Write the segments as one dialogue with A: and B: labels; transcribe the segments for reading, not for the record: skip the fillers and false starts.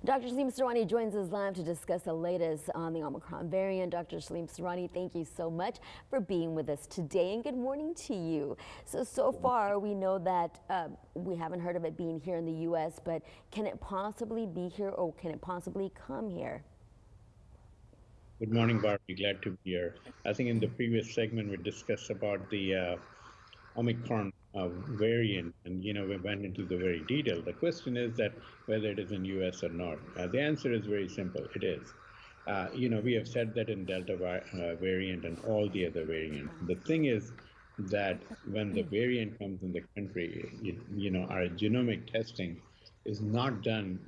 A: Dr. Salim Sarwani joins us live to discuss the latest on the Omicron variant. Dr. Salim Sarwani, thank you so much for being with us today, and good morning to you. So far, we know that we haven't heard of it being here in the U.S., but can it possibly be here, or can it possibly come here?
B: Good morning, Barbie. Glad to be here. I think in the previous segment we discussed about the Omicron variant, and we went into the very detail. The question is that whether it is in U.S. or not. The answer is very simple. It is. We have said that in Delta variant and all the other variants. The thing is that when the variant comes in the country, our genomic testing is not done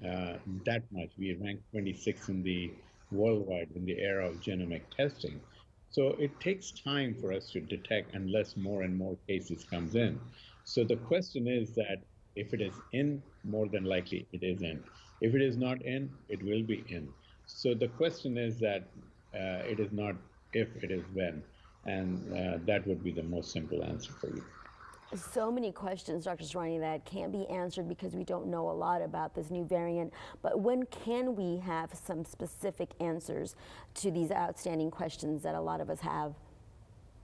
B: that much. We rank 26 in the worldwide in the era of genomic testing. So it takes time for us to detect unless more and more cases comes in. So the question is that if it is in, more than likely it is in. If it is not in, it will be in. So the question is that it is not if, it is when. And that would be the most simple answer for you.
A: So many questions, Dr. Sarwani, that can't be answered because we don't know a lot about this new variant. But when can we have some specific answers to these outstanding questions that a lot of us have?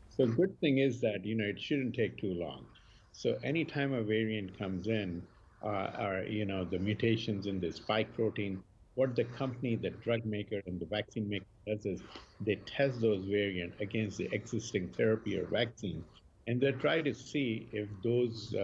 B: So good thing is that it shouldn't take too long. So anytime a variant comes in, or the mutations in the spike protein, what the company, the drug maker, and the vaccine maker does is they test those variants against the existing therapy or vaccine, and they try to see if those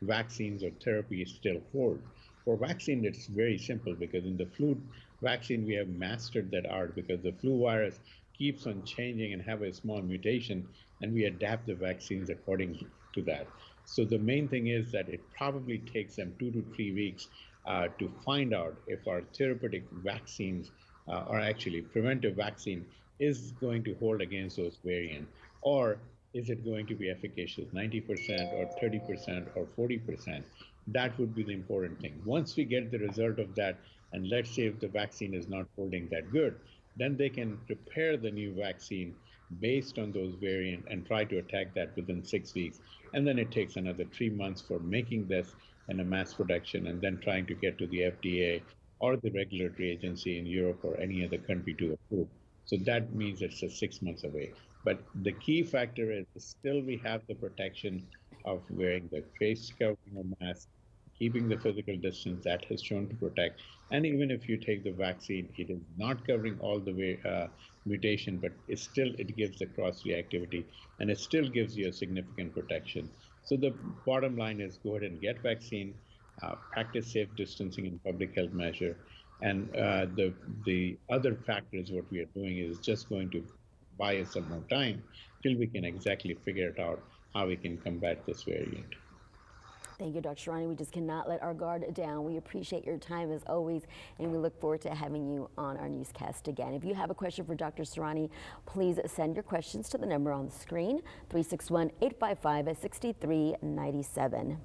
B: vaccines or therapies still hold. For vaccine, it's very simple because in the flu vaccine we have mastered that art because the flu virus keeps on changing and have a small mutation, and we adapt the vaccines according to that. So the main thing is that it probably takes them 2 to 3 weeks to find out if our therapeutic vaccines or actually preventive vaccine is going to hold against those variants, or is it going to be efficacious 90% or 30% or 40%? That would be the important thing. Once we get the result of that, and let's say if the vaccine is not holding that good, then they can prepare the new vaccine based on those variants and try to attack that within 6 weeks. And then it takes another 3 months for making this in a mass production and then trying to get to the FDA or the regulatory agency in Europe or any other country to approve. So that means it's 6 months away. But the key factor is still we have the protection of wearing the face covering or mask, keeping the physical distance that has shown to protect. And even if you take the vaccine, it is not covering all the way mutation, but it gives the cross reactivity, and it still gives you a significant protection. So the bottom line is go ahead and get vaccine, practice safe distancing and public health measure. And the other factor is what we are doing is just going to buy us some more time till we can exactly figure it out how we can combat this variant.
A: Thank you, Dr. Sarwani. We just cannot let our guard down. We appreciate your time as always, and we look forward to having you on our newscast again. If you have a question for Dr. Sarwani, please send your questions to the number on the screen, 361-855-6397.